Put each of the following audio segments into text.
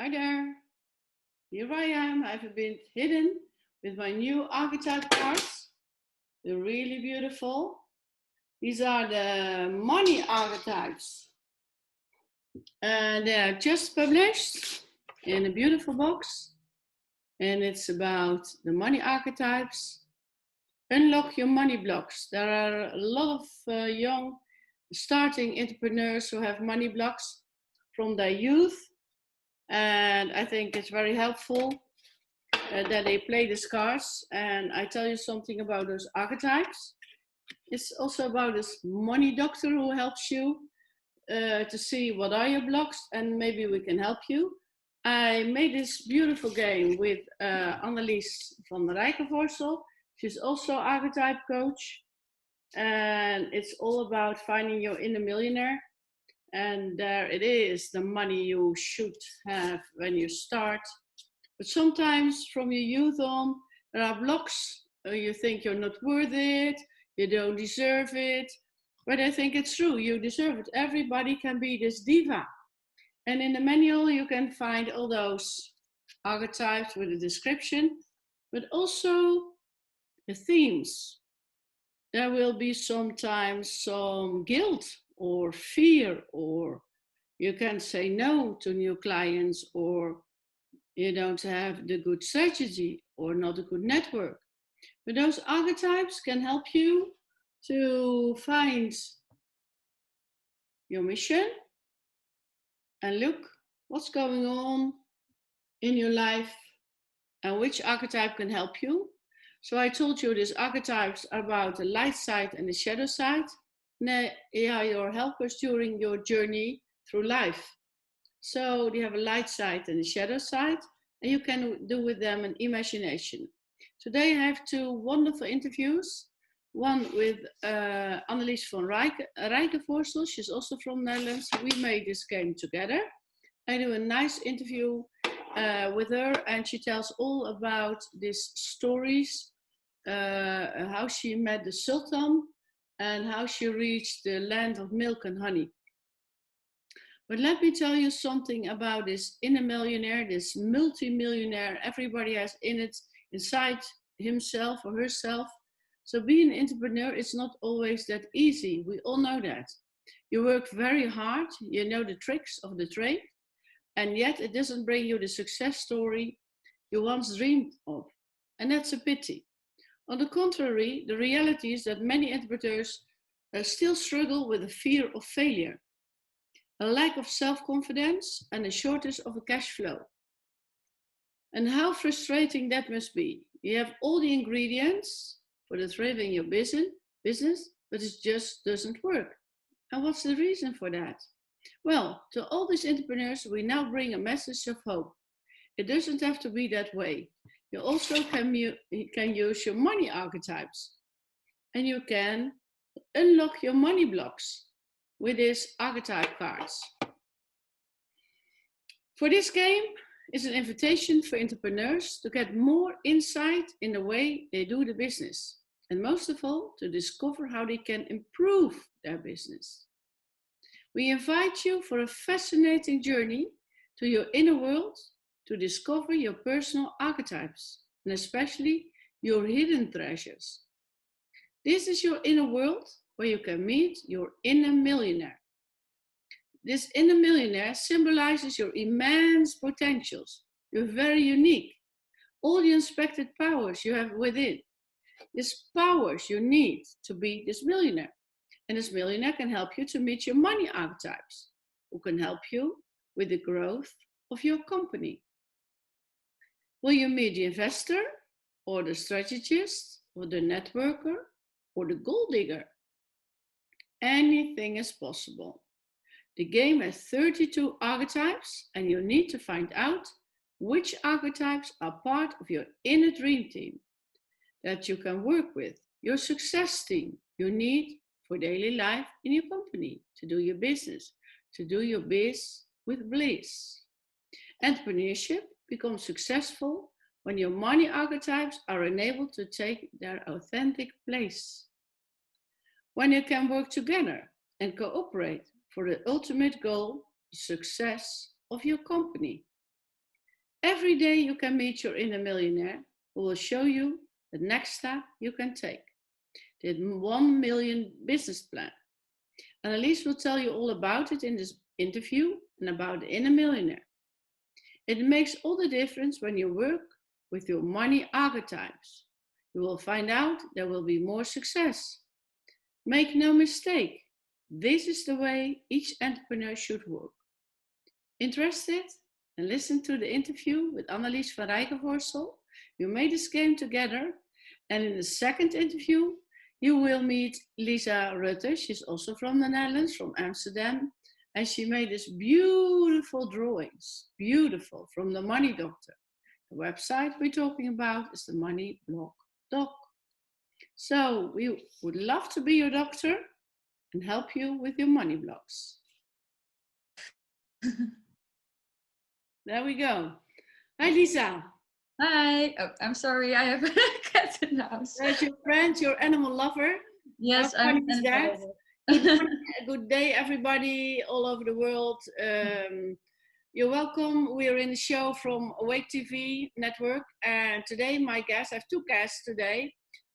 Hi there, here I am. I've been hidden with my new archetype cards. They're really beautiful. These are the money archetypes. They are just published in a beautiful box. And it's about the money archetypes. Unlock your money blocks. There are a lot of young starting entrepreneurs who have money blocks from their youth. And I think it's very helpful that they play these cards. And I tell you something about those archetypes. It's also about this money doctor who helps you to see what are your blocks and maybe we can help you. I made this beautiful game with Annelies van der Rijkenvorsel. She's also archetype coach. And it's all about finding your inner millionaire. And there it is, the money you should have when you start. But sometimes from your youth on, there are blocks. You think you're not worth it, you don't deserve it. But I think it's true, you deserve it. Everybody can be this diva. And in the manual, you can find all those archetypes with a description, but also the themes. There will be sometimes some guilt or fear, or you can say no to new clients, or you don't have the good strategy or not a good network. But those archetypes can help you to find your mission and look what's going on in your life and which archetype can help you. So I told you these archetypes are about the light side and the shadow side. They are your helpers during your journey through life. So they have a light side and a shadow side, and you can do with them an imagination. Today I have two wonderful interviews. One with Annelies van Rijkenvorsel. She's also from Netherlands. We made this game together. I do a nice interview with her, and she tells all about these stories, how she met the Sultan, and how she reached the land of milk and honey. But let me tell you something about this inner millionaire, this multi-millionaire. Everybody has inside himself or herself. So being an entrepreneur is not always that easy. We all know that. You work very hard, you know the tricks of the trade, and yet it doesn't bring you the success story you once dreamed of. And that's a pity. On the contrary, the reality is that many entrepreneurs still struggle with the fear of failure, a lack of self-confidence, and a shortage of a cash flow. And how frustrating that must be. You have all the ingredients for the thriving your business, but it just doesn't work. And what's the reason for that? Well, to all these entrepreneurs, we now bring a message of hope. It doesn't have to be that way. You also can use your money archetypes, and you can unlock your money blocks with these archetype cards. For this game, it's an invitation for entrepreneurs to get more insight in the way they do the business, and most of all, to discover how they can improve their business. We invite you for a fascinating journey to your inner world to discover your personal archetypes, and especially your hidden treasures. This is your inner world where you can meet your inner millionaire. This inner millionaire symbolizes your immense potentials. You're very unique. All the unexpected powers you have within. These powers you need to be this millionaire. And this millionaire can help you to meet your money archetypes, who can help you with the growth of your company. Will you meet the investor, or the strategist, or the networker, or the gold digger? Anything is possible. The game has 32 archetypes, and you need to find out which archetypes are part of your inner dream team that you can work with, your success team you need for daily life in your company, to do your business, to do your biz with bliss. Entrepreneurship becomes successful when your money archetypes are enabled to take their authentic place. When you can work together and cooperate for the ultimate goal, the success of your company. Every day you can meet your inner millionaire who will show you the next step you can take. The 1 million business plan. Annelies will tell you all about it in this interview and about the inner millionaire. It makes all the difference when you work with your money archetypes. You will find out there will be more success. Make no mistake, this is the way each entrepreneur should work. Interested? And listen to the interview with Annelies van Rijkenvorsel. You made this game together. And in the second interview, you will meet Lisa Rutte. She's also from the Netherlands, from Amsterdam. And she made these beautiful drawings, beautiful, from the Money Doctor. The website we're talking about is the Money Blog Doc. So we would love to be your doctor and help you with your money blocks. There we go. Hi, Lisa. Hi. Oh, I'm sorry. I have a cat in the house. That's your friend, your animal lover. Yes, I'm an animal lover. Good morning, good day, everybody all over the world. You're welcome. We're in the show from Awake TV network. And today, my guest, I have two guests today.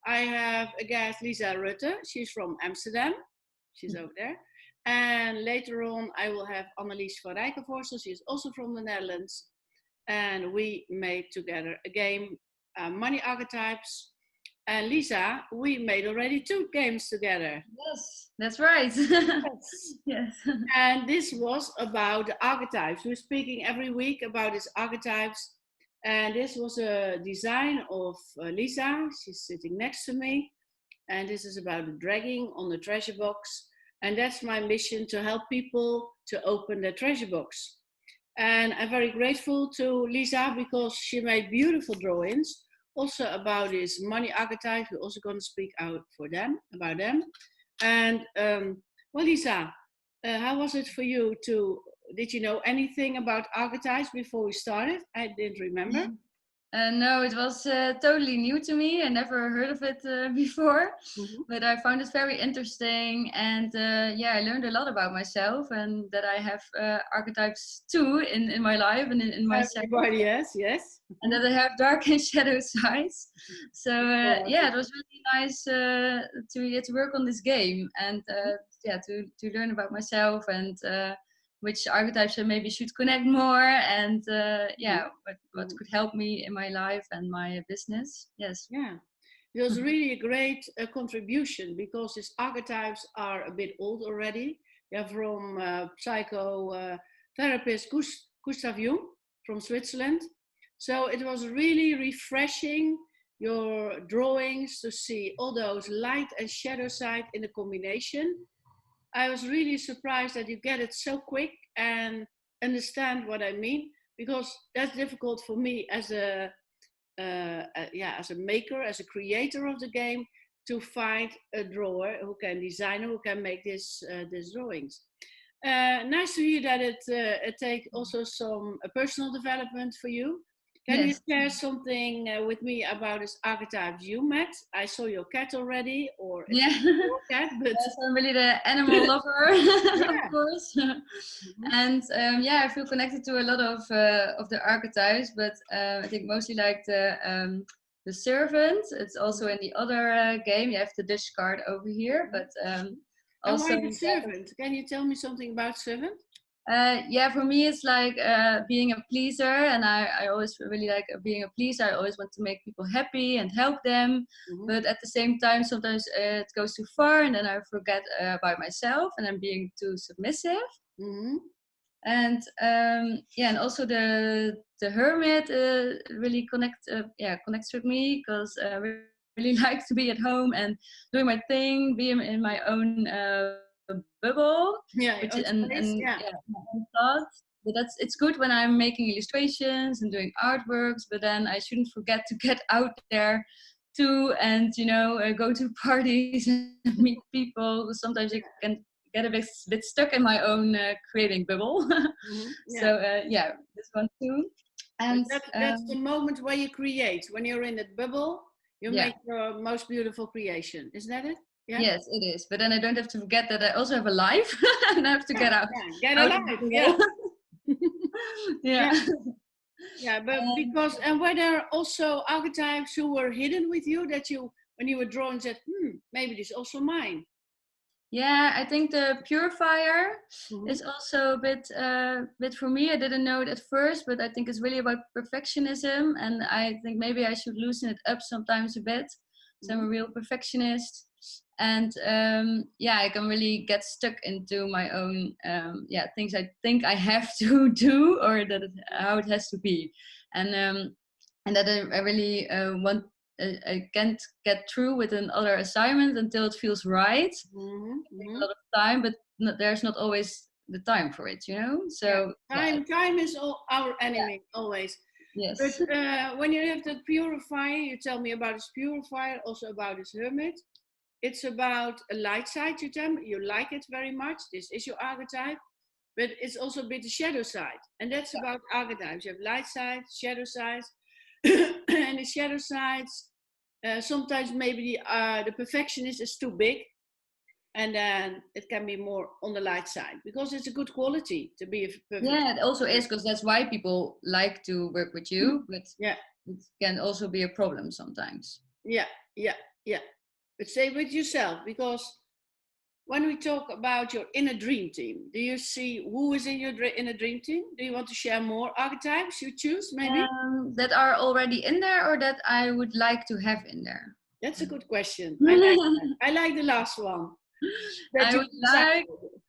I have a guest, Lisa Rutte. She's from Amsterdam. She's over there. And later on, I will have Annelies van Rijkenvorsel. She's also from the Netherlands. And we made together a game, Money Archetypes. And Lisa, we made already 2 games together. Yes, that's right. Yes. Yes. And this was about the archetypes. We're speaking every week about these archetypes. And this was a design of Lisa. She's sitting next to me. And this is about the dragging on the treasure box. And that's my mission, to help people to open their treasure box. And I'm very grateful to Lisa because she made beautiful drawings also about this money archetype. We're also going to speak out about them. And well, Lisa, how was it for you did you know anything about archetypes before we started? I didn't remember. No, it was totally new to me. I never heard of it before, but I found it very interesting. And yeah, I learned a lot about myself, and that I have archetypes too in my life and in myself. Everybody, yes. And that I have dark and shadow sides. So yeah, it was really nice to work on this game and yeah, to learn about myself and which archetypes I maybe should connect more, and yeah, what could help me in my life and my business. Yes. Yeah, it was really a great contribution because these archetypes are a bit old already. Yeah, from psychotherapist Gustav Jung from Switzerland. So it was really refreshing, your drawings, to see all those light and shadow side in a combination. I was really surprised that you get it so quick and understand what I mean, because that's difficult for me as a maker, as a creator of the game, to find a drawer who can design, who can make these drawings. Nice to hear that it takes also some personal development for you. Can you share something with me about this archetypes you met? I saw your cat already, or your cat, but yes, I'm really the animal lover, of course. And yeah, I feel connected to a lot of the archetypes, but I think mostly like the servant. It's also in the other game. You have the Dutch card over here, but also why the servant? Can you tell me something about servant? Yeah, for me it's like being a pleaser, and I always really like being a pleaser. I always want to make people happy and help them, but at the same time sometimes it goes too far, and then I forget about myself, and I'm being too submissive. And yeah, and also the hermit really connects with me, because I really like to be at home and doing my thing, be in my own bubble, my own thoughts. But it's good when I'm making illustrations and doing artworks, but then I shouldn't forget to get out there too, and go to parties and meet people. Sometimes I can get a bit stuck in my own creating bubble. So yeah, this one too. And that's the moment where you create. When you're in that bubble, you make your most beautiful creation. Isn't that it? Yeah? Yes, it is. But then I don't have to forget that I also have a life and I have to get out. Get a life. Yeah. Yeah. Yeah, but And because, and were there also archetypes who were hidden with you that you, when you were drawing, said, maybe this is also mine? yeah, I think the purifier Mm-hmm. is also bit for me. I didn't know it at first, but I think it's really about perfectionism, and I think maybe I should loosen it up sometimes a bit. So I'm Mm-hmm. a real perfectionist, and yeah, I can really get stuck into my own things I think I have to do, or that how it has to be, and and that I really want. I can't get through with another assignment until it feels right. Mm-hmm. Take Mm-hmm. a lot of time, but there's not always the time for it, you know? Yeah, So, yeah, time is all our yeah, enemy always. But yes. when you have the purifier, you tell me about this purifier, also about this hermit. It's about a light side. You tell me you like it very much. This is your archetype, but it's also a bit the shadow side, and that's about archetypes. You have light side, shadow sides, and the shadow sides. Sometimes maybe the perfectionist is too big, and then it can be more on the light side because it's a good quality to be a perfect. Yeah, it also is because that's why people like to work with you, but Yeah, it can also be a problem sometimes. yeah, yeah, yeah. But stay with yourself because when we talk about your inner dream team, do you see who is in your inner dream team? Do you want to share more archetypes you choose, maybe? That are already in there or that I would like to have in there? That's a good question. I like that. I like the last one that I you would decided. like,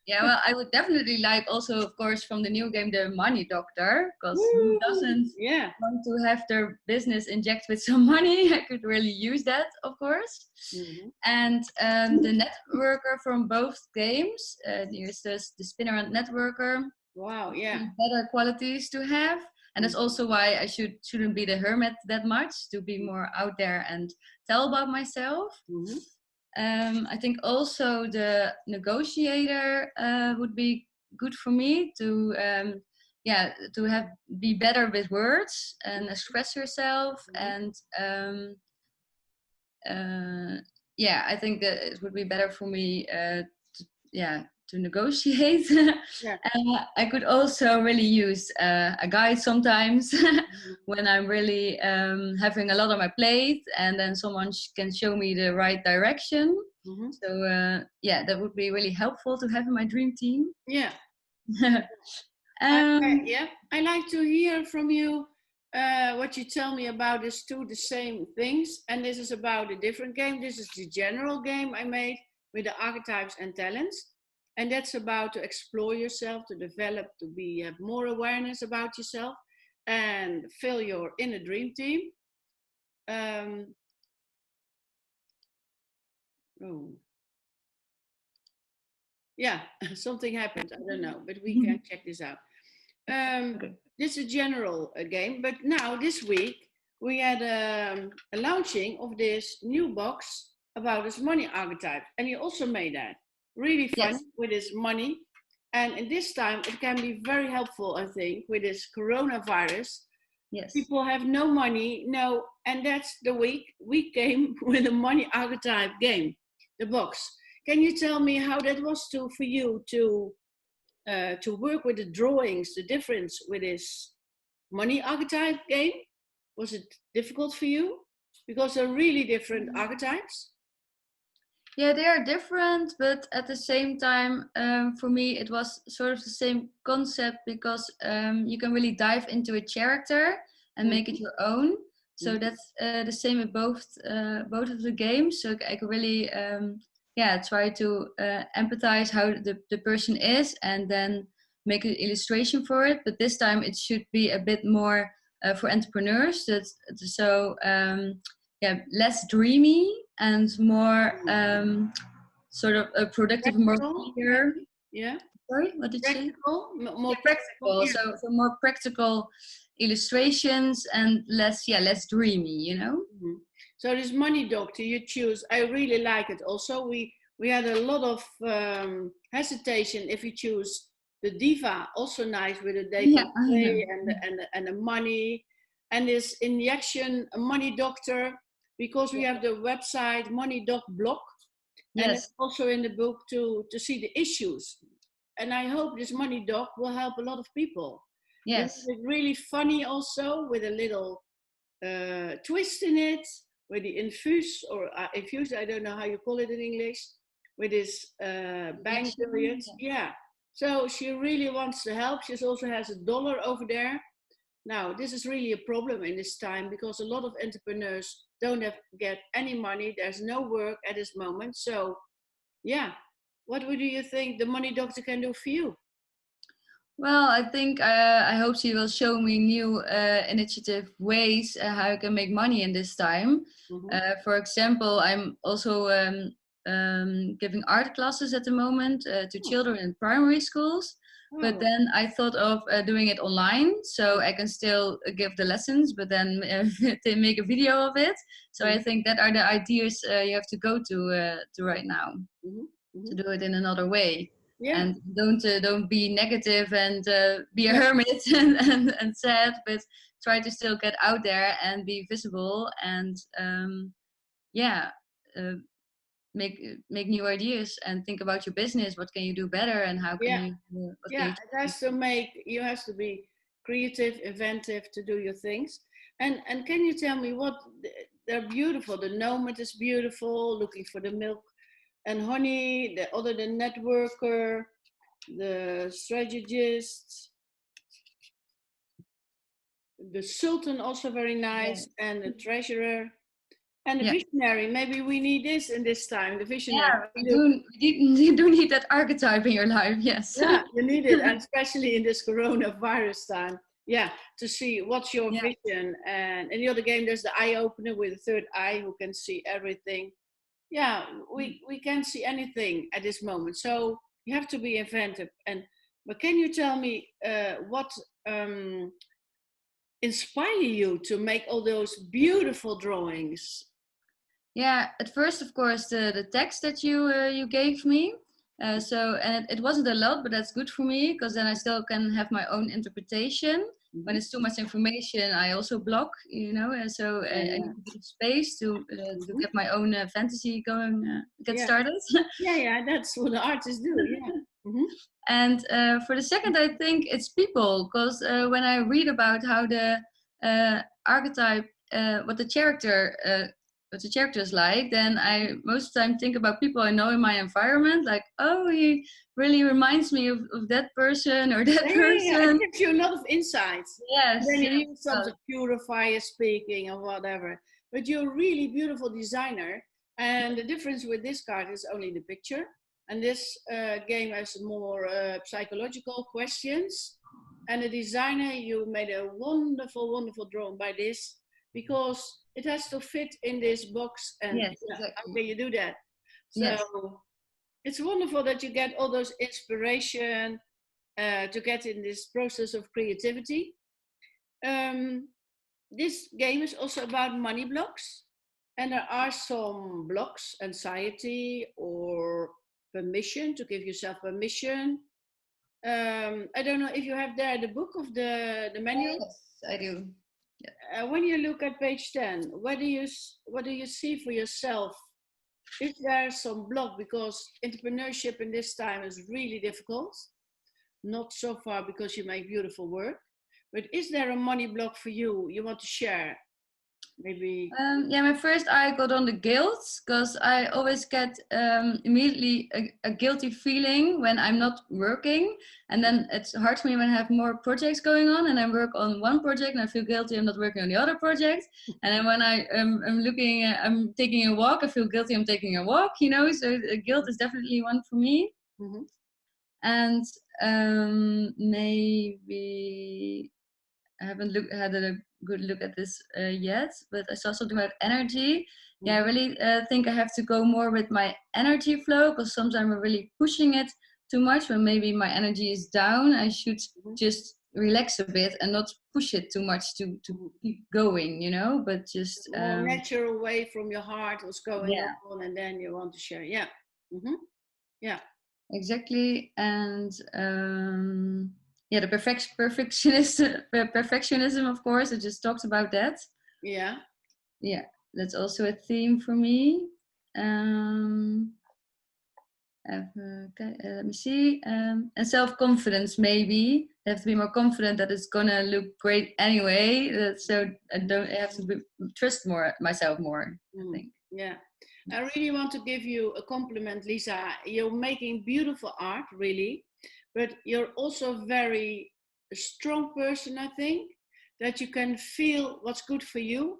yeah, well, I would definitely like also, of course, from the new game, the money doctor, because who Woo! doesn't Yeah. want to have their business inject with some money? I could really use that, of course. Mm-hmm. And the networker from both games, there's the spinner and networker, Wow. Yeah. better qualities to have. And that's also why I shouldn't be the hermit that much, to be more out there and tell about myself. Mm-hmm. I think also the negotiator would be good for me to to have be better with words and express yourself Mm-hmm. and yeah, I think that it would be better for me to negotiate. Yeah. I could also really use a guide sometimes Mm-hmm. when I'm really having a lot on my plate, and then someone can show me the right direction. Mm-hmm. So yeah, that would be really helpful to have in my dream team. Yeah. um, Yeah, I like to hear from you what you tell me about these two the same things. And this is about a different game. This is the general game I made with the archetypes and talents. And that's about to explore yourself, to develop, to be have more awareness about yourself and fill your inner dream team. Um, oh, yeah, something happened. I don't know, but we can check this out. okay. This is a general game, but now this week we had a launching of this new box about this money archetype, and you also made that really fun Yes. with this money. And in this time, it can be very helpful, I think, with this coronavirus. Yes. People have no money, no, and that's the week we came with a money archetype game, the box. Can you tell me how that was for you to work with the drawings, the difference with this money archetype game? Was it difficult for you? Because they're really different archetypes. Yeah, they are different, but at the same time, for me, it was sort of the same concept because you can really dive into a character and make it Mm-hmm. your own. So Mm-hmm. that's the same with both of the games. So I could really, try to empathize how the person is and then make an illustration for it. But this time, it should be a bit more for entrepreneurs. Less dreamy and more sort of a productive, more Practical, clear. maybe? Yeah. Sorry, what did you say? Practical, Yeah, more practical. practical. Yeah. So more practical illustrations and less dreamy. You know. Mm-hmm. So this money doctor you choose, I really like it. Also, we had a lot of hesitation if you choose the diva, also nice with the Yeah, data I know. play and the money, and this injection money doctor because we Yeah. have the website Money Doc Blog, and it's Yes. also in the book to see the issues. And I hope this money doc will help a lot of people. You have Yes. it really funny also with a little twist in it, with the infuse or infuse, I don't know how you call it in English, with this bang period. Injection. Yeah. So she really wants to help. She also has a dollar over there. Now, this is really a problem in this time because a lot of entrepreneurs don't get any money. There's no work at this moment. So, yeah, what do you think the money doctor can do for you? Well, I think I hope she will show me new initiative ways how I can make money in this time. Mm-hmm. For example, I'm also giving art classes at the moment to Oh, children in primary schools. But oh, then I thought of doing it online, so I can still give the lessons, but then they make a video of it. So I mm-hmm. think that are the ideas you have to go to right now, Mm-hmm. to Mm-hmm. do it in another way. Yeah, And don't be negative and be a yeah, hermit and sad, but try to still get out there and be visible and yeah, uh, make make new ideas and think about your business. What can you do better, and how can yeah. you what can Yeah, you it has to make you have to be creative, inventive to do your things. And can you tell me what they're beautiful? The nomad is beautiful, looking for the milk and honey. The other the networker, the strategist, the sultan also very yeah nice, and the treasurer and the yeah visionary. Maybe we need this in this time. The visionary. yeah Look, you do need that archetype in your life, yes. yeah, you need it, and especially in this coronavirus time. Yeah, to see what's your Yeah. vision. And in the other game, there's the eye opener with the third eye who can see everything. Yeah, we can see anything at this moment. So you have to be inventive. And but can you tell me what um, inspire you to make all those beautiful drawings? Yeah, at first, of course, the text that you gave me. So and it wasn't a lot, but that's good for me because then I still can have my own interpretation. When Mm-hmm. it's too much information, I also block, and so Yeah, I yeah. need a bit of space to Mm-hmm. get my own fantasy going, get Yeah, started. yeah, yeah. That's what the artists do. Yeah. Mm-hmm. And for the second, I think it's people, because when I read about how the archetype, what the character is like, then I most of the time think about people I know in my environment. Like, oh, he really reminds me of that person or that Yeah, yeah, yeah. It person. gives you a lot of insights. And Yes, then you yes, hear some of purifier speaking or whatever. But you're a really beautiful designer. And the difference with this card is only the picture. And this game has more psychological questions. And the designer, you made a wonderful, wonderful drawing by this because it has to fit in this box. And yes, yeah, how exactly. can you do that? Yes, So it's wonderful that you get all those inspiration to get in this process of creativity. Um, this game is also about money blocks, and there are some blocks, anxiety or permission, to give yourself permission. I don't know if you have there the book of the manual. yes, I do. Yeah. When you look at page 10, what do you see for yourself? Is there some block because entrepreneurship in this time is really difficult? Not so far because you make beautiful work. But is there a money block for you you want to share? Maybe. Yeah, my first eye got on the guilt because I always get immediately a guilty feeling when I'm not working, and then it's hard for me when I have more projects going on, and I work on one project and I feel guilty I'm not working on the other project, and then when I'm taking a walk, I feel guilty I'm taking a walk, So guilt is definitely one for me, Mm-hmm. and maybe. I haven't had a good look at this yet, but I saw something about energy. Yeah, I Mm-hmm. really think I have to go more with my energy flow because sometimes I'm really pushing it too much when maybe my energy is down. I should just relax a bit and not push it too much to Mm-hmm. keep going, but just More natural way from your heart, what's going yeah, on, and then you want to share. Yeah. Mm-hmm. Yeah. exactly. And yeah, the perfectionism, of course. I just talked about that. Yeah. Yeah, that's also a theme for me. Um, okay, let me see. And self-confidence, maybe. have to be more confident that it's gonna look great anyway. So I don't have to trust myself more. I think. Yeah, I really want to give you a compliment, Lisa. You're making beautiful art, really, but you're also a very strong person, I think, that you can feel what's good for you.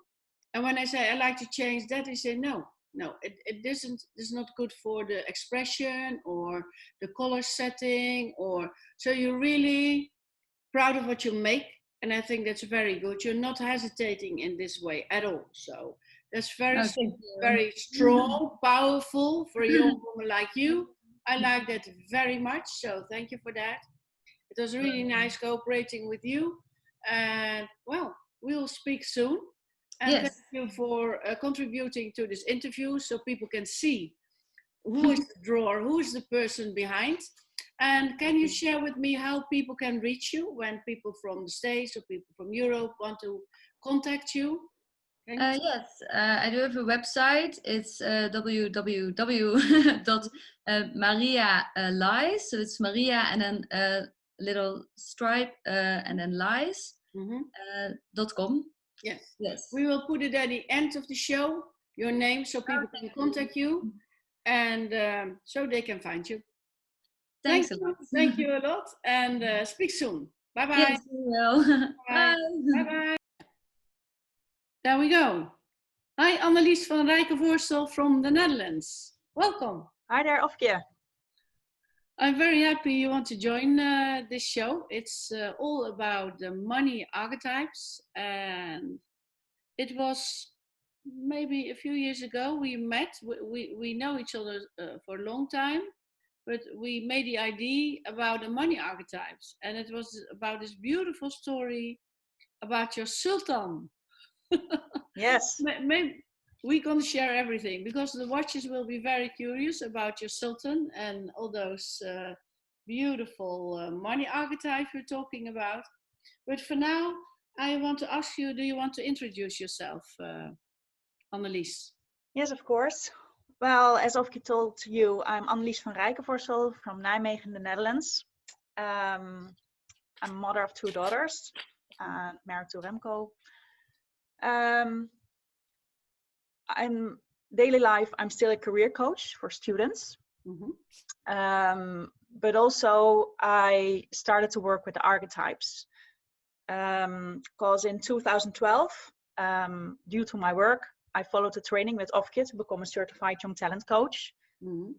And when I say I like to change that, they say no, no, it isn't. It's not good for the expression or the color setting, or so you're really proud of what you make, and I think that's very good. You're not hesitating in this way at all. So that's very, Oh, thank you. very strong, powerful for a young woman like you. I like that very much. So thank you for that. It was really nice cooperating with you. And well, we'll speak soon. And thank Yes. you for contributing to this interview so people can see who is the drawer, who is the person behind. And can you share with me how people can reach you when people from the States or people from Europe want to contact you? Yes, I do have a website. It's www.marialies. So it's Maria and then a little stripe and then lies. .com. Yes. Yes. We will put it at the end of the show, your name, so people can contact you and so they can find you. Thanks a lot. Thank you a lot and speak soon. Bye bye. Yes, you will. Bye. Bye bye. There we go. Hi, Annelies van Rijkenvoorstel from the Netherlands. Welcome. Hi there, Ofkje. I'm very happy you want to join this show. It's all about the money archetypes, and it was maybe a few years ago we met. We know each other for a long time, but we made the idea about the money archetypes, and it was about this beautiful story about your sultan. Yes. Maybe we're going to share everything because the watchers will be very curious about your sultan and all those beautiful money archetypes we're talking about. But for now, I want to ask you, do you want to introduce yourself, Annelies? Yes, of course. Well, as Ofkje told you, I'm Annelies van Rijkenvoorstel from Nijmegen, the Netherlands. I'm a mother of 2 daughters, married to Remco. I'm daily life, I'm still a career coach for students. But also I started to work with the archetypes because in 2012, due to my work, I followed a training with Ofkje to become a certified young talent coach.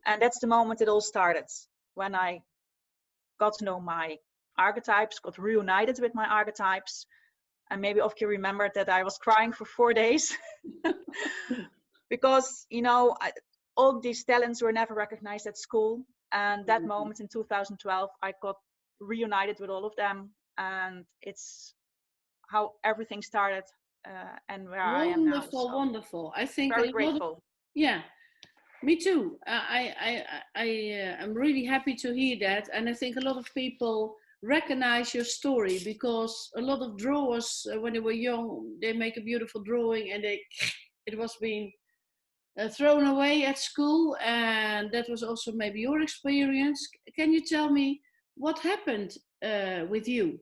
And that's the moment it all started, when I got to know my archetypes, got reunited with my archetypes. And maybe Ofkje remembered that I was crying for 4 days because, you know, all these talents were never recognized at school. And that moment in 2012, I got reunited with all of them. And it's how everything started and where I am now. Wonderful, So wonderful. I think very grateful. Yeah, me too. I'm really happy to hear that, and I think a lot of people recognize your story because a lot of drawers, when they were young, they make a beautiful drawing and it was being thrown away at school, and that was also maybe your experience. Can you tell me what happened with you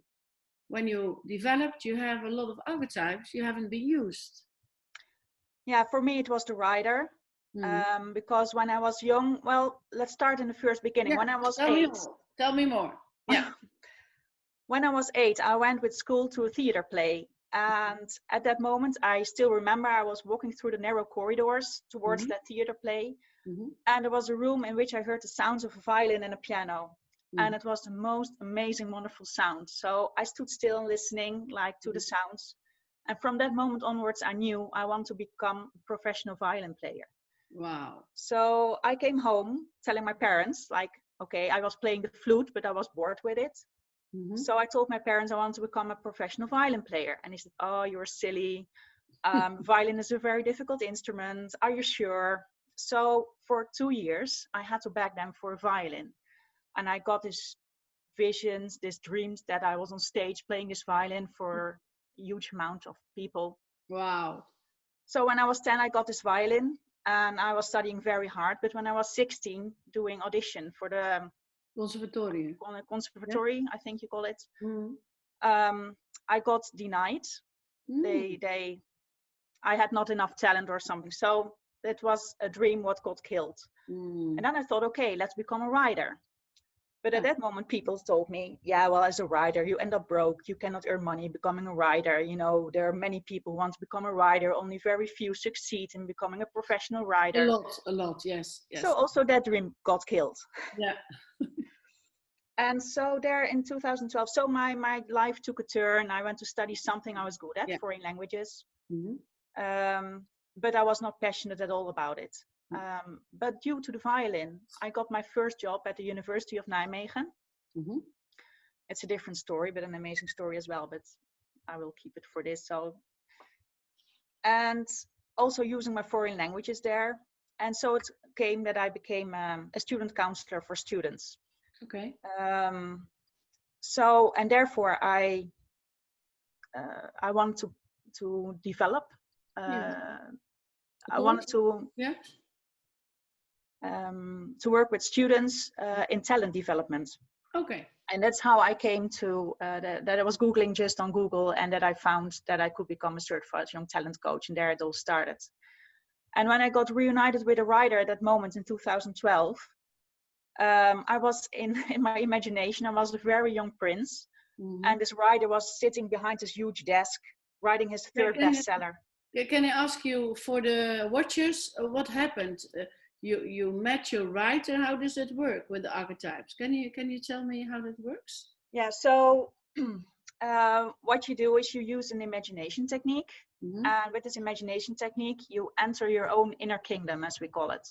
when you developed? You have a lot of archetypes you haven't been used. Yeah, for me it was the writer. Because when I was young, well, let's start in the first beginning. Yeah, when I was tell 8. Tell me more. Yeah. When I was 8, I went with school to a theater play. And at that moment, I still remember I was walking through the narrow corridors towards that theater play. And there was a room in which I heard the sounds of a violin and a piano. And it was the most amazing, wonderful sound. So I stood still listening like to the sounds. And from that moment onwards, I knew I want to become a professional violin player. Wow. So I came home telling my parents, like, okay, I was playing the flute, but I was bored with it. So I told my parents I want to become a professional violin player. And he said, oh, you're silly. Violin is a very difficult instrument. Are you sure? So for 2 years, I had to beg them for a violin. And I got these visions, these dreams that I was on stage playing this violin for a huge amount of people. Wow. So when I was 10, I got this violin and I was studying very hard. But when I was 16, doing audition for the Conservatorium. on a conservatory, I think you call it. Mm. I got denied. I had not enough talent or something. So that was a dream what got killed. And then I thought, okay, let's become a writer. But at that moment, people told me, yeah, well, as a writer, you end up broke. You cannot earn money becoming a writer. You know, there are many people who want to become a writer. Only very few succeed in becoming a professional writer. A lot, yes. So also that dream got killed. Yeah. And so there in 2012, so my life took a turn. I went to study something I was good at, foreign languages. But I was not passionate at all about it. But due to the violin, I got my first job at the University of Nijmegen. It's a different story, but an amazing story as well. But I will keep it for this. And also using my foreign languages there. And so it came that I became a student counselor for students. Okay. So, and therefore I wanted to develop. I wanted to work with students in talent development. Okay. And that's how I came to that I was Googling just on Google, and that I found that I could become a certified young talent coach, and there it all started. And when I got reunited with a writer at that moment in 2012, I was in my imagination, I was a very young prince, and this writer was sitting behind this huge desk writing his third bestseller. Can I ask you, for the watchers, what happened? You met your writer. How does it work with the archetypes? Can you tell me how that works? Yeah, so what you do is you use an imagination technique. And with this imagination technique, you enter your own inner kingdom, as we call it.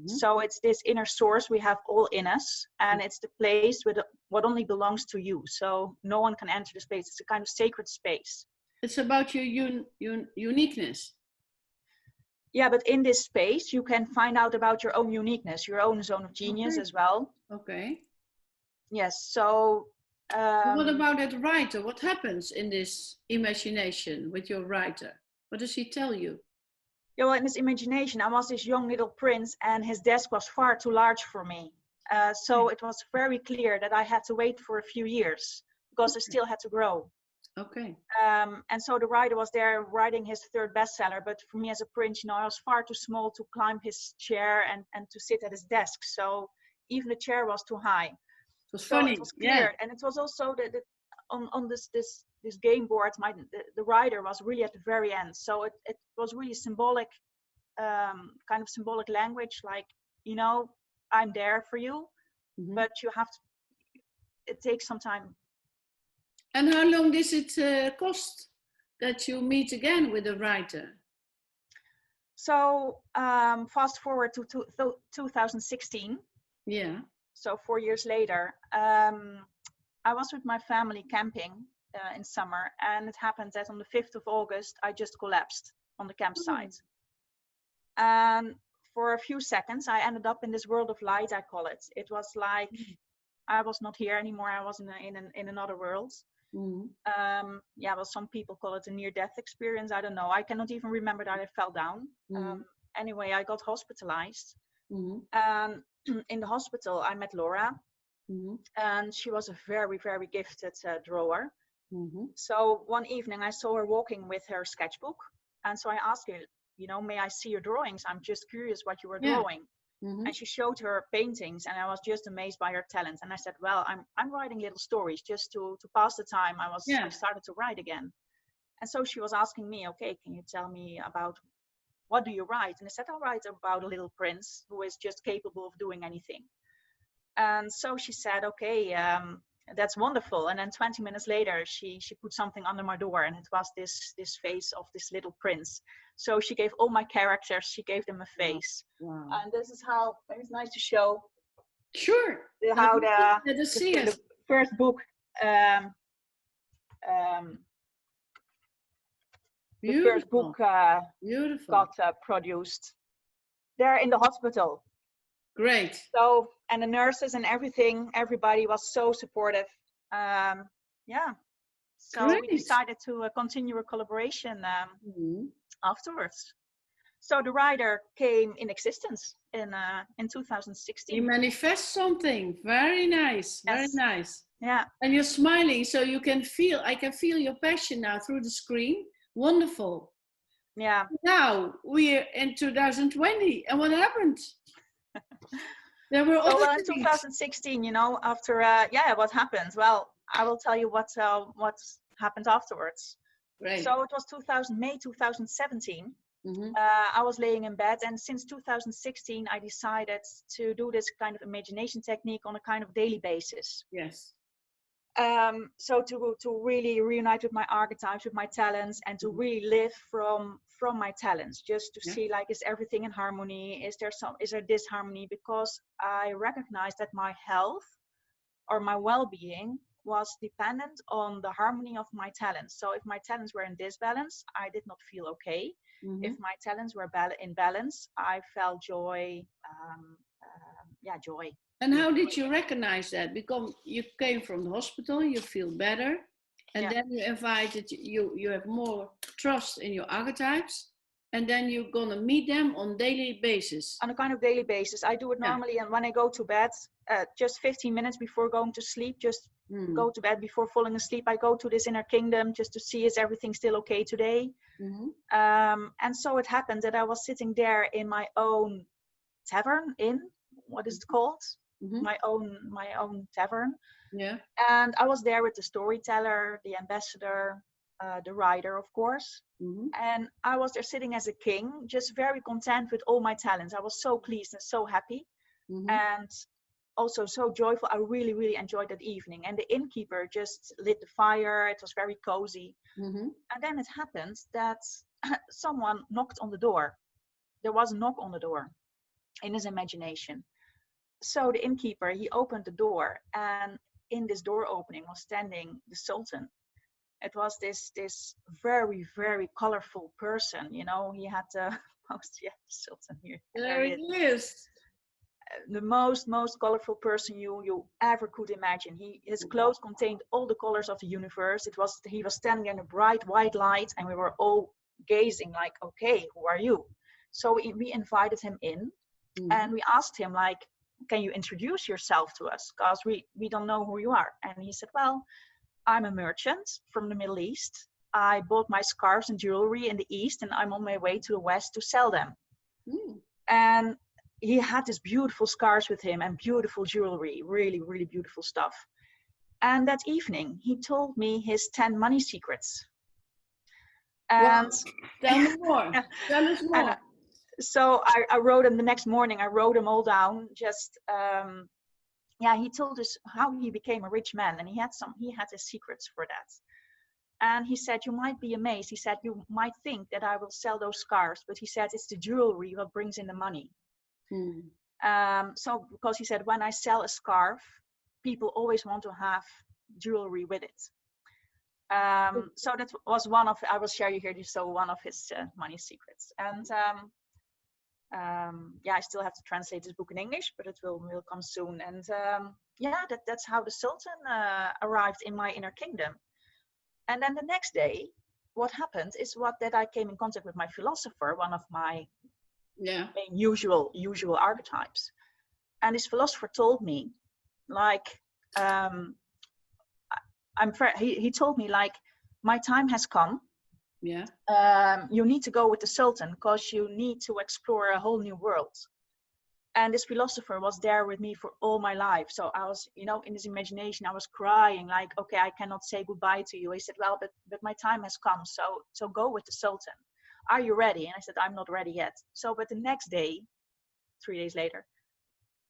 So it's this inner source we have all in us, and it's the place with what only belongs to you. So no one can enter the space. It's a kind of sacred space. It's about your uniqueness. Yeah, but in this space, you can find out about your own uniqueness, your own zone of genius as well. Okay. Yes, so... what about that writer? What happens in this imagination with your writer? What does he tell you? Yeah, well, in this imagination, I was this young little prince, and his desk was far too large for me. So it was very clear that I had to wait for a few years, because I still had to grow. Okay. And so the writer was there writing his third bestseller, but for me as a prince, I was far too small to climb his chair and to sit at his desk. So even the chair was too high. It was funny. It was clear, and it was also on this game board. The writer was really at the very end, so it was really symbolic, kind of symbolic language. Like, I'm there for you, but you have to. It takes some time. And how long does it cost that you meet again with the writer? So fast forward to 2016. Yeah. So 4 years later, I was with my family camping in summer, and it happened that on the 5th of August, I just collapsed on the campsite. And for a few seconds, I ended up in this world of light, I call it. It was like I was not here anymore. I was in another world. Well, some people call it a near-death experience. I don't know. I cannot even remember that I fell down. Anyway, I got hospitalized. And in the hospital, I met Laura. And she was a very, very gifted drawer. So one evening I saw her walking with her sketchbook. And so I asked her, may I see your drawings? I'm just curious what you were drawing. And she showed her paintings, and I was just amazed by her talent. And I said, well, I'm writing little stories just to pass the time. I started to write again. And so she was asking me, okay, can you tell me about what do you write? And I said, I write about a little prince who is just capable of doing anything. And so she said, okay, that's wonderful. And then 20 minutes later, she put something under my door, and it was this face of this little prince. So she gave all my characters, she gave them a face. Wow. And this is how, it's nice to show. Sure. How the first book the first book got produced there in the hospital. Great. So, and the nurses and everybody was so supportive. So we decided to continue a collaboration afterwards. So the rider came in existence in 2016. You manifest something. Very nice. Very Yes. nice. Yeah. And you're smiling, so you can feel, I can feel your passion now through the screen. Wonderful. Yeah. Now we're in 2020, and what happened? There were So other in things. 2016, you know, after what happened? Well, I will tell you what happened afterwards. Right. So it was May 2017. I was laying in bed, and since 2016, I decided to do this kind of imagination technique on a kind of daily basis. Yes. So to really reunite with my archetypes, with my talents, and to really live from my talents, just to see, like, is everything in harmony? Is there disharmony? Because I recognized that my health or my well-being was dependent on the harmony of my talents. So if my talents were in disbalance, I did not feel okay. If my talents were in balance, I felt joy. Joy. And how did you recognize that? Because you came from the hospital, you feel better, and then you invited, you have more trust in your archetypes, and then you're gonna meet them on daily basis. On a kind of daily basis. I do it normally, and when I go to bed, just 15 minutes before going to sleep, just go to bed before falling asleep, I go to this inner kingdom just to see, is everything still okay today? And so it happened that I was sitting there in my own tavern, what is it called? My own tavern. Yeah. And I was there with the storyteller, the ambassador, the rider, of course. And I was there sitting as a king, just very content with all my talents. I was so pleased and so happy, and also so joyful. I really, really enjoyed that evening. And the innkeeper just lit the fire. It was very cozy. And then it happened that someone knocked on the door. There was a knock on the door in his imagination. So the innkeeper, he opened the door, and in this door opening was standing the Sultan. It was this very, very colorful person. You know, he had the Sultan here. There he is. The most colorful person you ever could imagine. His clothes contained all the colors of the universe. He was standing in a bright white light, and we were all gazing like, okay, who are you? So we invited him in, and we asked him, like, can you introduce yourself to us? Because we don't know who you are. And he said, well, I'm a merchant from the Middle East. I bought my scarves and jewelry in the East, and I'm on my way to the West to sell them. And he had these beautiful scarves with him and beautiful jewelry, really, really beautiful stuff. And that evening, he told me his 10 money secrets. And tell me more. Tell us more. So I wrote them the next morning. I wrote them all down. Just he told us how he became a rich man, and he had his secrets for that. And he said, you might be amazed. He said, you might think that I will sell those scarves, but he said it's the jewelry what brings in the money. So because he said, when I sell a scarf, people always want to have jewelry with it. So that was I will share you here. So one of his money secrets. And I still have to translate this book in English, but it will come soon. And that's how the Sultan arrived in my inner kingdom. And then the next day, what happened is that I came in contact with my philosopher, one of my main usual archetypes. And this philosopher told me, like, he told me, like, my time has come. You need to go with the Sultan because you need to explore a whole new world. And this philosopher was there with me for all my life. So I was, in this imagination, I was crying like, okay, I cannot say goodbye to you. He said, well, but my time has come. So go with the Sultan. Are you ready? And I said, I'm not ready yet. So, but the next day, 3 days later,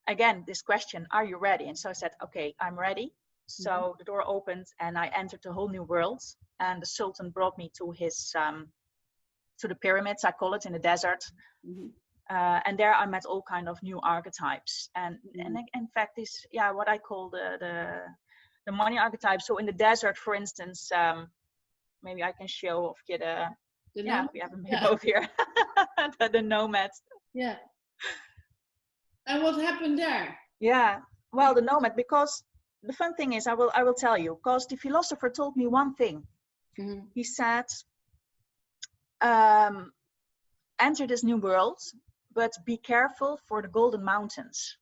again, this question, are you ready? And so I said, okay, I'm ready. So the door opened and I entered a whole new world. And the Sultan brought me to his, to the pyramids, I call it, in the desert. And there I met all kind of new archetypes. And in fact, this, what I call the money archetype. So in the desert, for instance, maybe I can show Ofkje we have them both here, the nomad. Yeah. And what happened there? Yeah, well, the nomad, because the fun thing is, I will tell you, because the philosopher told me one thing. He said, enter this new world, but be careful for the golden mountains.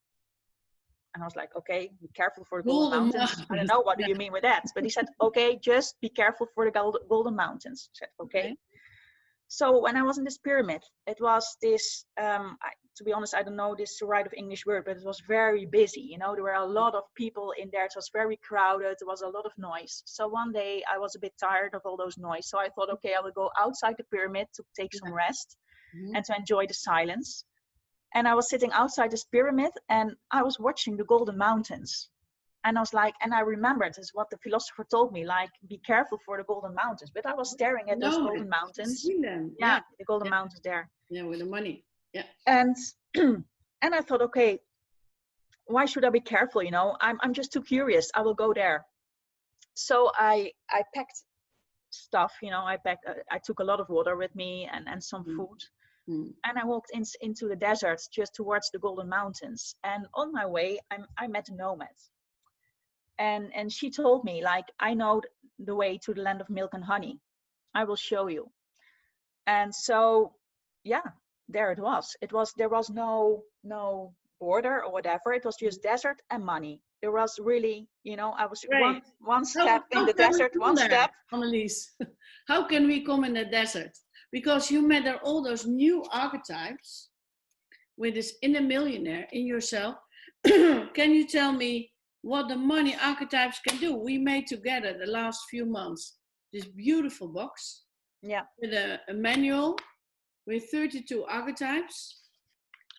And I was like, okay, be careful for the golden mountains. I don't know, what do you mean with that? But he said, okay, just be careful for the golden mountains. I said, okay. So when I was in this pyramid, it was this, to be honest, I don't know this right of English word, but it was very busy. You know, there were a lot of people in there. It was very crowded. There was a lot of noise. So one day I was a bit tired of all those noise. So I thought, okay, I will go outside the pyramid to take some rest and to enjoy the silence. And I was sitting outside this pyramid and I was watching the golden mountains. And I was like, and I remembered this, what the philosopher told me, like, be careful for the golden mountains. But I was staring at those golden mountains. Yeah, the golden mountains there. Yeah, with the money. Yeah. And and I thought, okay, why should I be careful? You know, I'm just too curious. I will go there. So I packed stuff. You know, I took a lot of water with me and some food. And I walked into the desert just towards the golden mountains. And on my way, I met a nomad. And she told me, like, I know the way to the land of milk and honey. I will show you. And so, yeah, there it was. There was no border or whatever. It was just desert and money. There was really, you know, I was one step in the desert, one step. Annelies, how can we come in the desert? Because you met all those new archetypes with this inner millionaire in yourself. Can you tell me what the money archetypes can do? We made together the last few months this beautiful box with a manual with 32 archetypes,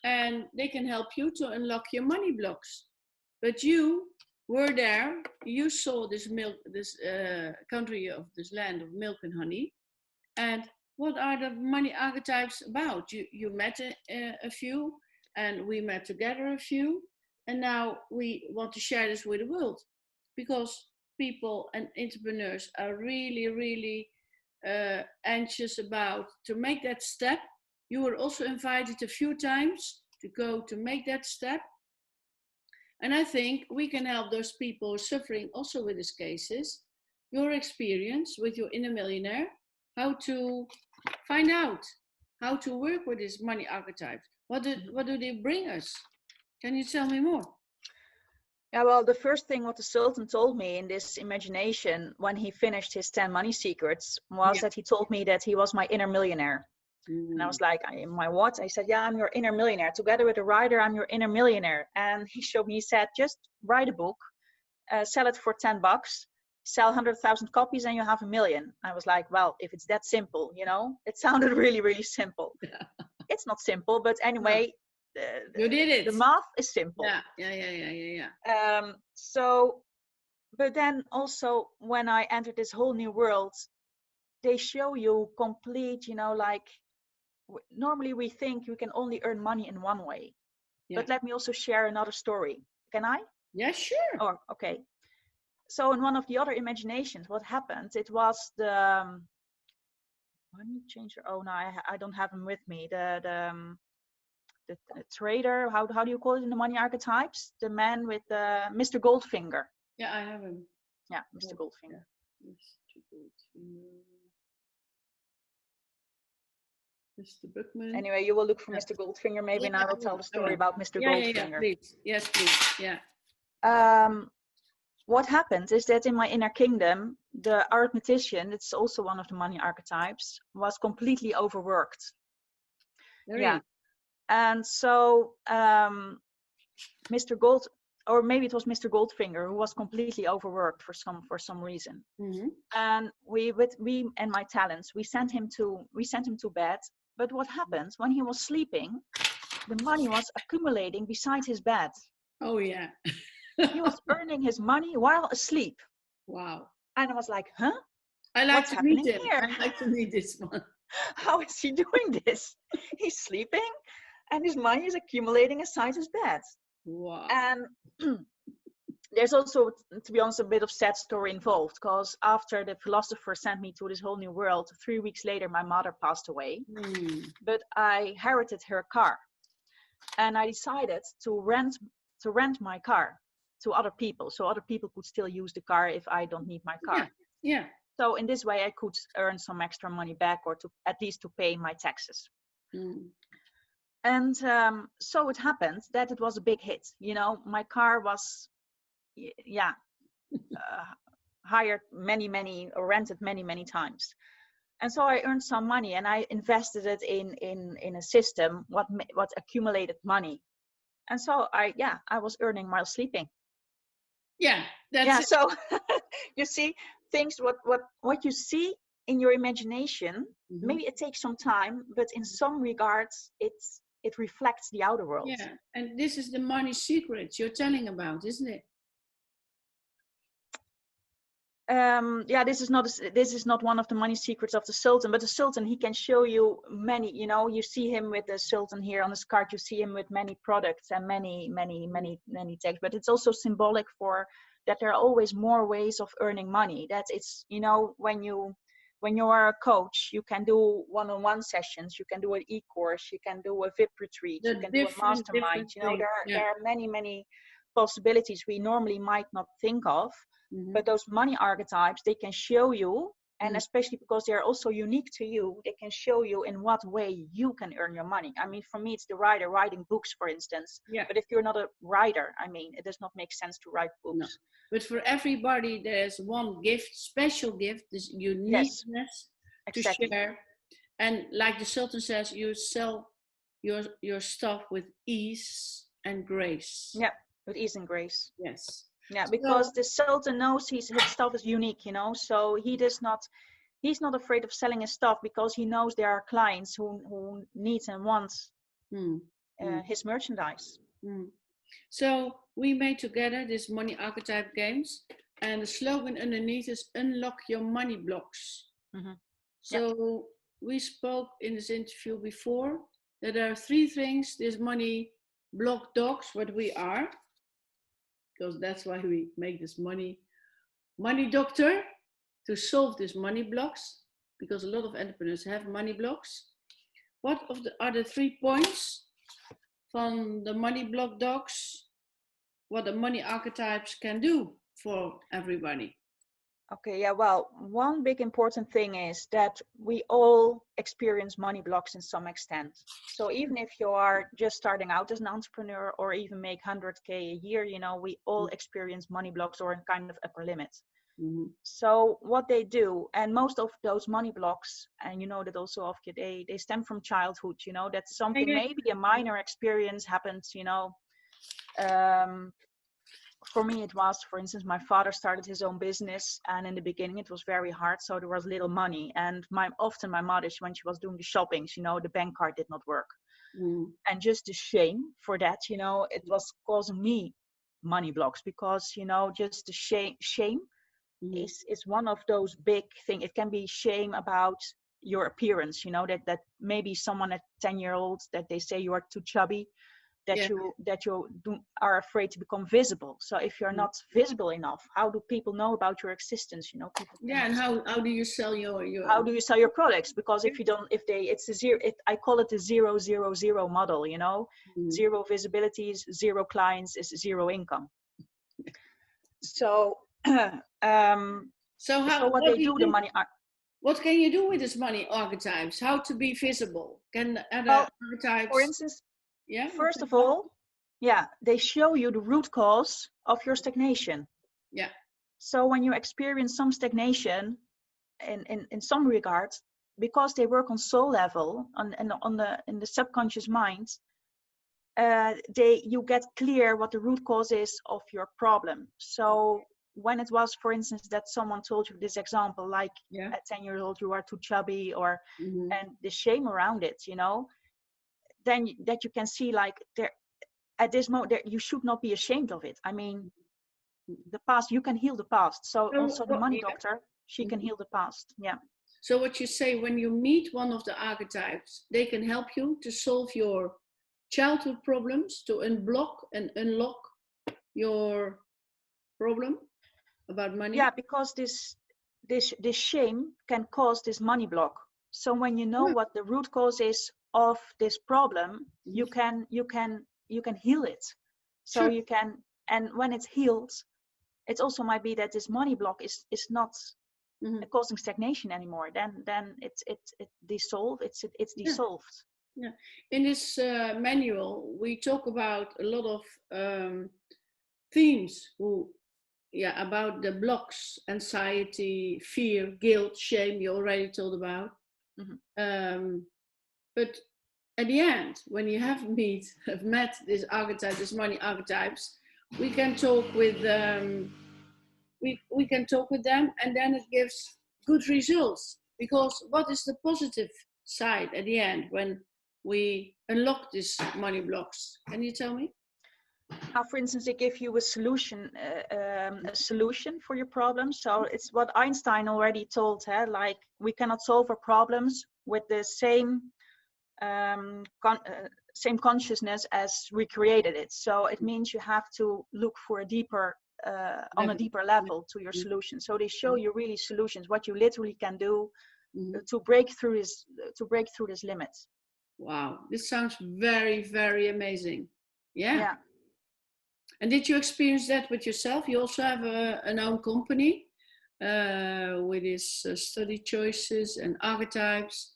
and they can help you to unlock your money blocks. But you were there, you saw this country of this land of milk and honey, and what are the money archetypes about? You met a few, and we met together a few, and now we want to share this with the world, because people and entrepreneurs are really, really anxious about to make that step. You were also invited a few times to go to make that step. And I think we can help those people suffering also with these cases, your experience with your inner millionaire, how to find out how to work with this money archetype. What do they bring us? Can you tell me more? Yeah, well, the first thing what the Sultan told me in this imagination when he finished his 10 money secrets was that he told me that he was my inner millionaire. And I was like, my what? I said, yeah, I'm your inner millionaire. Together with a writer, I'm your inner millionaire. And he showed me, he said, just write a book, sell it for $10, sell 100,000 copies and you have $1 million. I was like, well, if it's that simple, you know, it sounded really, really simple. It's not simple, but anyway, you did it. The math is simple. Yeah. So, but then also when I entered this whole new world, they show you complete, you know, like normally we think you can only earn money in one way. But let me also share another story. Can I? Yeah, sure. Oh, okay. So in one of the other imaginations, what happened? It was the money changer. Oh no, I don't have him with me. The trader. How do you call it in the money archetypes? The man with the Mr. Goldfinger. Yeah, I have him. Yeah, Mr. Goldfinger. Mr. Goldfinger. Mr. Buckman. Anyway, you will look for Mr. Goldfinger maybe, and I will tell the story about Mr. Goldfinger. Yeah, please. Yes, please. Yeah. What happened is that in my inner kingdom, the arithmetician, it's also one of the money archetypes, was completely overworked. Really? And so Mr. Gold, or maybe it was Mr. Goldfinger, who was completely overworked for some reason. Mm-hmm. And we and my talents, we sent him to bed. But what happened when he was sleeping? The money was accumulating beside his bed. Oh yeah. He was earning his money while asleep. Wow. And I was like, huh? I like What's to happening meet him. here? I like to meet this one. How is he doing this? He's sleeping and his money is accumulating beside his bed. Wow. And there's also, to be honest, a bit of sad story involved, because after the philosopher sent me to this whole new world, 3 weeks later, my mother passed away. But I inherited her car. And I decided to rent my car to other people, so other people could still use the car if I don't need my car. Yeah. So in this way I could earn some extra money back, or to at least to pay my taxes. And so it happened that it was a big hit. You know, my car was, hired many, or rented many times. And so I earned some money, and I invested it in a system what accumulated money. And so I was earning while sleeping. Yeah, that's it. So you see things, what you see in your imagination, maybe it takes some time, but in some regards it reflects the outer world. Yeah, and this is the money secret you're telling about, isn't it? This is not one of the money secrets of the Sultan, but the Sultan, he can show you many, you know, you see him with the Sultan here on his card, you see him with many products and many things, but it's also symbolic for that there are always more ways of earning money. That it's, you know, when you are a coach, you can do one-on-one sessions, you can do an e-course, you can do a VIP retreat, you can do a mastermind, you know, there are many possibilities we normally might not think of. But those money archetypes, they can show you, and especially because they're also unique to you, they can show you in what way you can earn your money. I mean, for me, it's the writer writing books, for instance. But if you're not a writer, I mean, it does not make sense to write books. No. But for everybody, there's one gift, special gift, this uniqueness to share. And like the Sultan says, you sell your stuff with ease and grace. Yeah, with ease and grace. Yes. Yeah, because the Sultan knows his stuff is unique, you know, so he's not afraid of selling his stuff, because he knows there are clients who needs and wants his merchandise. So we made together this money archetype games, and the slogan underneath is unlock your money blocks. So we spoke in this interview before that there are 3 things this money block dogs, what we are, because that's why we make this money doctor, to solve these money blocks, because a lot of entrepreneurs have money blocks. What are the 3 points from the money block dogs, what the money archetypes can do for everybody? Okay, yeah, well, one big important thing is that we all experience money blocks in some extent. So even if you are just starting out as an entrepreneur, or even make 100K a year, you know, we all experience money blocks or a kind of upper limit. So what they do, and most of those money blocks, and you know that also, Ofkje, they stem from childhood, you know, that something, maybe a minor experience happens, you know. For me, it was, for instance, my father started his own business, and in the beginning it was very hard, so there was little money, and often my mother, when she was doing the shoppings, you know, the bank card did not work. And just the shame for that, you know, it was causing me money blocks, because, you know, just the shame is one of those big things. It can be shame about your appearance, you know, that maybe someone at 10-year-old, that they say you are too chubby, that you are afraid to become visible. So if you're not visible enough, how do people know about your existence? You know, people. And how do you sell your how do you sell your products? Because if you don't, it's a zero. I call it the 0-0-0 model. You know, 0 visibility is 0 clients is 0 income. So what they do, the money. What can you do with this money archetypes? How to be visible? Can other archetypes? For instance. First of all, they show you the root cause of your stagnation. So when you experience some stagnation in some regards, because they work on soul level, in the subconscious mind, you get clear what the root cause is of your problem. So when it was, for instance, that someone told you this example, like at 10 years old you are too chubby, or and the shame around it, you know, then that you can see, like, there at this moment you should not be ashamed of it. I mean, the past, you can heal the past. So also the money doctor, she can heal the past. So what you say, when you meet one of the archetypes, they can help you to solve your childhood problems, to unblock and unlock your problem about money. Because this shame can cause this money block. So when you know what the root cause is of this problem, you can heal it. So you can, and when it's healed, it also might be that this money block is not causing stagnation anymore. Then it's dissolved. Yeah. In this manual, we talk about a lot of themes about the blocks: anxiety, fear, guilt, shame. You already told about. But at the end, when you have met this archetype, this money archetypes, we can talk with we can talk with them, and then it gives good results. Because what is the positive side at the end when we unlock these money blocks? Can you tell me? For instance, they give you a solution for your problem. So it's what Einstein already told, like we cannot solve our problems with the same same consciousness as we created it. So it means you have to look for a deeper on a deeper level to your solution. So they show you really solutions, what you literally can do to break through this limit. Wow, this sounds very, very amazing. Yeah. And did you experience that with yourself? You also have an own company with its study choices and archetypes.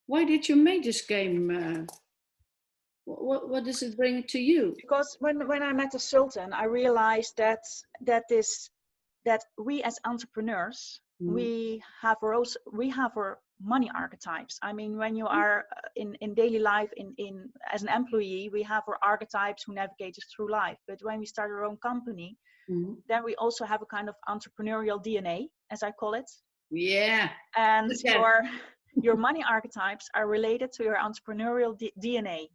Why did you make this game? What does it bring to you? Because when I met the Sultan, I realized that we as entrepreneurs, we have our money archetypes. I mean, when you are in daily life, in as an employee, we have our archetypes who navigate us through life. But when we start our own company, then we also have a kind of entrepreneurial DNA, as I call it. Yeah. And your money archetypes are related to your entrepreneurial DNA.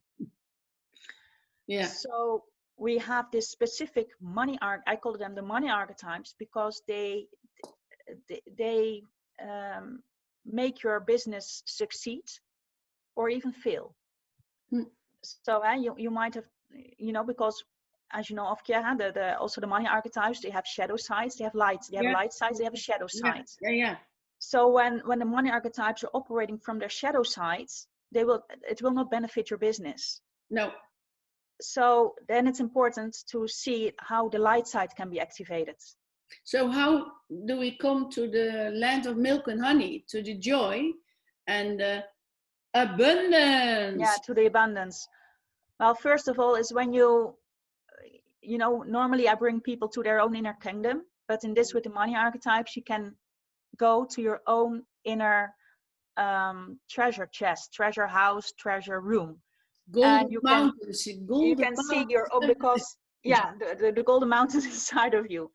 Yeah. So we have this specific money I call them the money archetypes because they make your business succeed or even fail. So you might have, because as you know, Ofkje, also the money archetypes, they have shadow sides, they have lights, they have light sides, they have a shadow side. Yeah. So when the money archetypes are operating from their shadow sides, it will not benefit your business. No. So then it's important to see how the light side can be activated. So how do we come to the land of milk and honey, to the joy and abundance? Yeah, to the abundance. Well, first of all, is when normally I bring people to their own inner kingdom, but in this with the money archetypes, you can go to your own inner treasure chest, treasure house, treasure room. Golden mountains. You can see your own, because the golden mountains inside of you.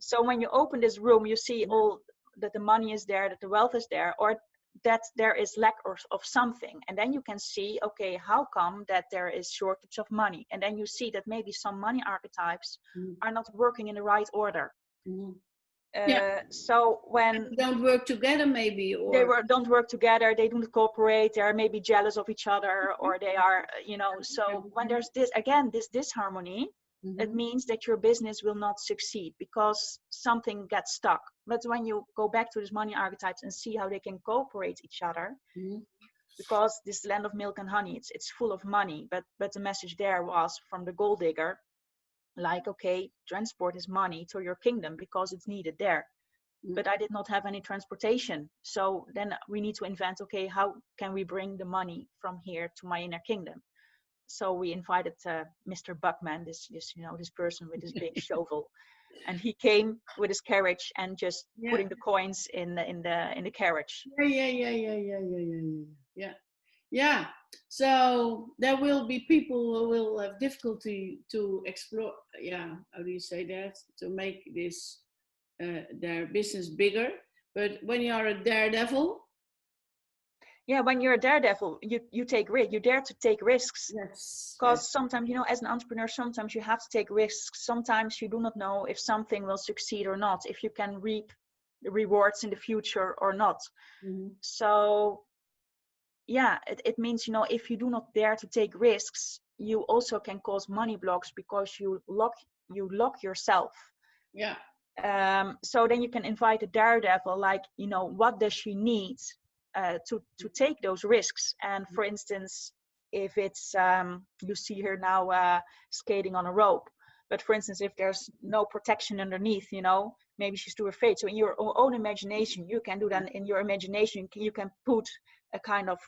So when you open this room, you see all that the money is there, that the wealth is there, or that there is lack of something. And then you can see, okay, how come that there is shortage of money? And then you see that maybe some money archetypes are not working in the right order. So when they don't work together, maybe, or don't work together, they don't cooperate, they are maybe jealous of each other, or they are, so when there's this disharmony, it means that your business will not succeed because something gets stuck. But when you go back to these money archetypes and see how they can cooperate each other, because this land of milk and honey, it's full of money, but the message there was from the gold digger, like, okay, transport is money to your kingdom because it's needed there. But I did not have any transportation. So then we need to invent, okay, how can we bring the money from here to my inner kingdom? So we invited Mr. Buckman, this person with this big shovel, and he came with his carriage and just putting the coins in the carriage. Yeah. So there will be people who will have difficulty to explore. Yeah, how do you say that? To make this their business bigger. But when you are a daredevil. Yeah, when you're a daredevil, you take risk. You dare to take risks. Yes. Because sometimes, as an entrepreneur, sometimes you have to take risks. Sometimes you do not know if something will succeed or not, if you can reap the rewards in the future or not. So yeah, it means, if you do not dare to take risks, you also can cause money blocks because you lock yourself. Yeah. So then you can invite a daredevil, like, what does she need to take those risks? And for instance, if it's you see her now skating on a rope, But for instance, if there's no protection underneath, you know, maybe she's too afraid. So in your own imagination, you can do that. In your imagination, you can put a kind of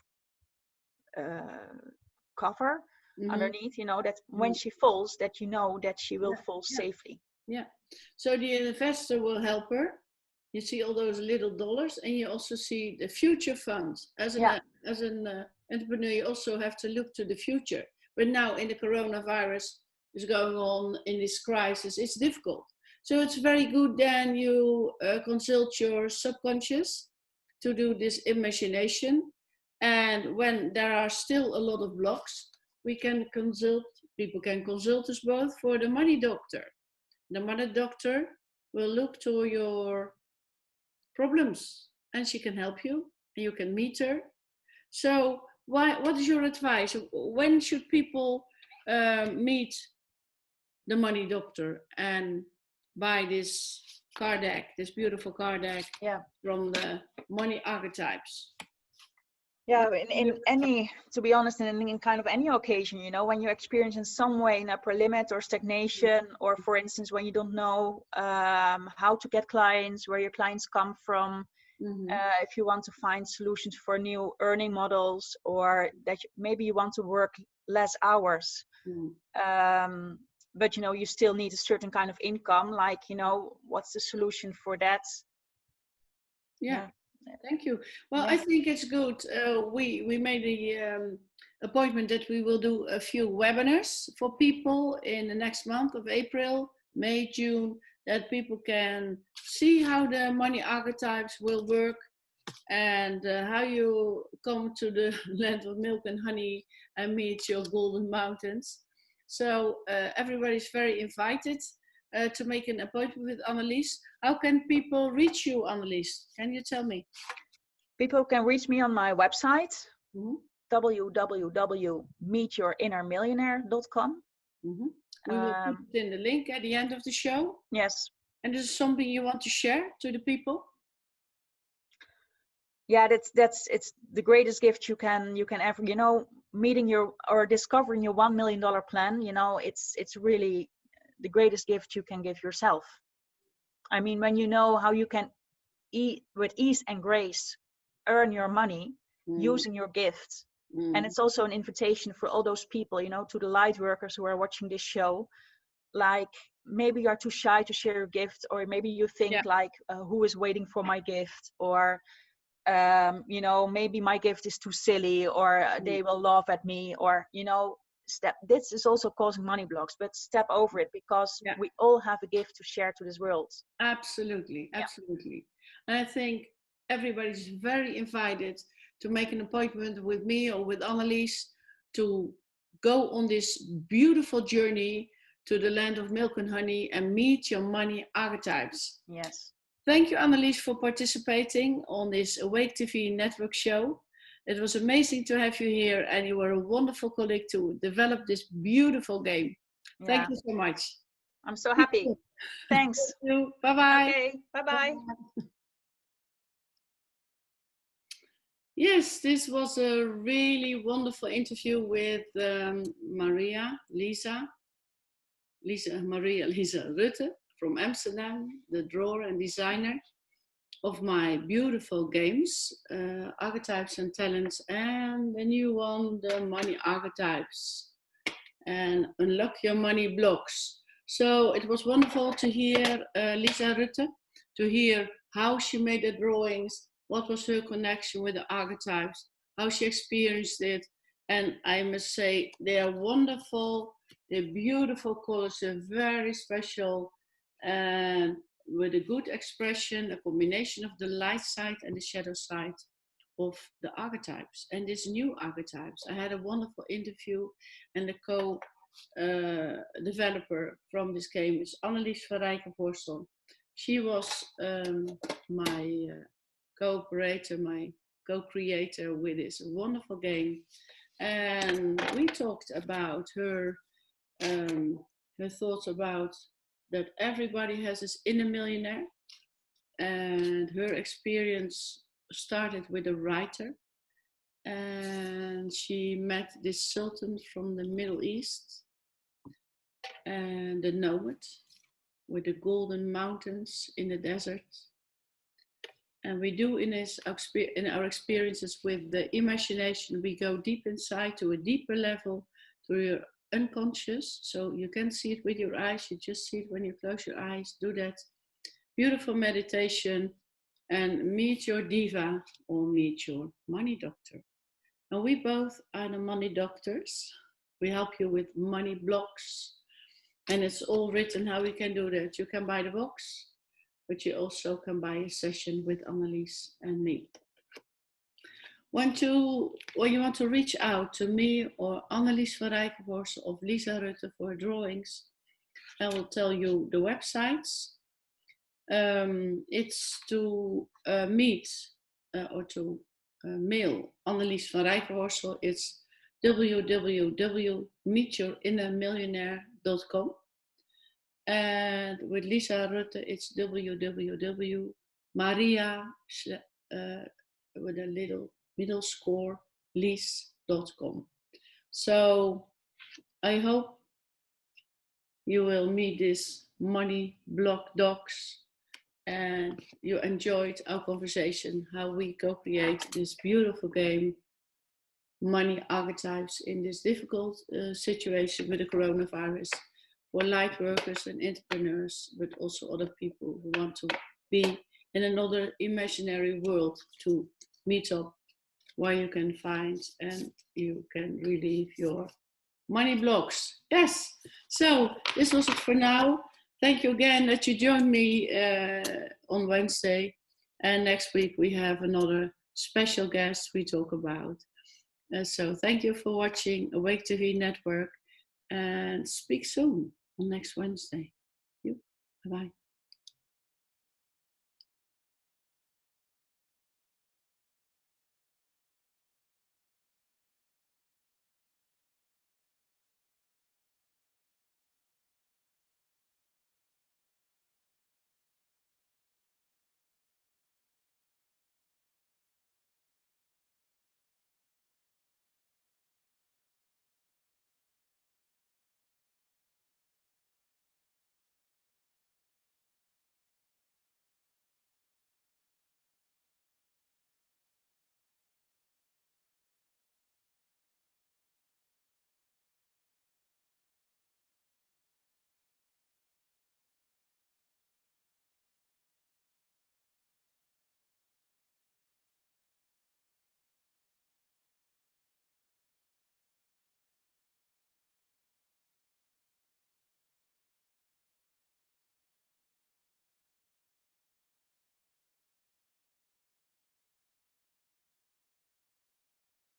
cover underneath, you know, that when she falls, that you know that she will fall safely. Yeah. So the investor will help her. You see all those little dollars, and you also see the future funds. As an entrepreneur, you also have to look to the future. But now in the coronavirus is going on, in this crisis, it's difficult. So it's very good then you consult your subconscious to do this imagination. And when there are still a lot of blocks, people can consult us both for the money doctor. The money doctor will look to your problems and she can help you and you can meet her. So what is your advice? When should people meet the money doctor and buy this card deck, this beautiful card deck from the money archetypes? Yeah, in any, to be honest, in kind of any occasion, you know, when you experience in some way an upper limit or stagnation, or for instance, when you don't know how to get clients, where your clients come from, if you want to find solutions for new earning models, or that maybe you want to work less hours, but, you know, you still need a certain kind of income, like, you know, what's the solution for that? Yeah. Thank you. Well, I think it's good. We made the appointment that we will do a few webinars for people in the next month of April, May, June, that people can see how the money archetypes will work and how you come to the land of milk and honey and meet your golden mountains. So everybody's very invited to make an appointment with Annelies. How can people reach you, Annelies? Can you tell me? People can reach me on my website, www.meetyourinnermillionaire.com. We will put it in the link at the end of the show. Yes. And this is something you want to share to the people? Yeah, it's the greatest gift you can ever, you know, meeting your or discovering your $1 million plan, you know, it's really the greatest gift you can give yourself. I mean, when you know how you can with ease and grace earn your money using your gifts. And it's also an invitation for all those people, you know, to the light workers who are watching this show, like maybe you're too shy to share your gift, or maybe you think like who is waiting for my gift, or you know, maybe my gift is too silly, or they will laugh at me, or, you know, this is also causing money blocks, but step over it, because we all have a gift to share to this world. Absolutely. And I think everybody's very invited to make an appointment with me or with Annelies to go on this beautiful journey to the land of milk and honey and meet your money archetypes. Yes. Thank you, Annelies, for participating on this Awake TV network show. It was amazing to have you here, and you were a wonderful colleague to develop this beautiful game. Thank you so much. I'm so happy. Thanks. Thank you. Bye-bye. Okay, bye-bye. Yes, this was a really wonderful interview with Maria Lisa Rutte from Amsterdam, the drawer and designer of my beautiful games, Archetypes and Talents, and the new one, the Money Archetypes, and Unlock Your Money Blocks. So it was wonderful to hear Lisa Rutte, to hear how she made the drawings, what was her connection with the archetypes, how she experienced it. And I must say, they are wonderful, they're beautiful colors, they're very special, and with a good expression, a combination of the light side and the shadow side of the archetypes and these new archetypes. I had a wonderful interview, and the co-developer from this game is Annelies van Rijkenvorstel. She was my co-operator, my co-creator with this wonderful game. And we talked about her thoughts about that everybody has this inner millionaire, and her experience started with a writer, and she met this sultan from the Middle East, and the nomad with the golden mountains in the desert. And we do in our experiences with the imagination, we go deep inside to a deeper level, to your unconscious. So you can see it with your eyes, you just see it when you close your eyes. Do that beautiful meditation and meet your diva or meet your money doctor. And we both are the money doctors. We help you with money blocks. And it's all written how we can do that. You can buy the box, but you also can buy a session with Annelies and me. When you want to reach out to me or Annelies van Rijkenhorst of Lisa Rutte for drawings, I will tell you the websites. It's to meet or to mail Annelies van Rijkenhorst. So it's www.meetyourinnermillionaire.com. And with Lisa Rutte, it's www.maria with a little middle score lease.com. So I hope you will meet this money block docs and you enjoyed our conversation, how we co-create this beautiful game, money archetypes, in this difficult situation with the coronavirus, for light workers and entrepreneurs, but also other people who want to be in another imaginary world to meet up, where you can find and you can relieve your money blocks. Yes, so this was it for now. Thank you again that you joined me on Wednesday. And next week we have another special guest we talk about. So thank you for watching Awake TV Network, and speak soon on next Wednesday. Bye-bye.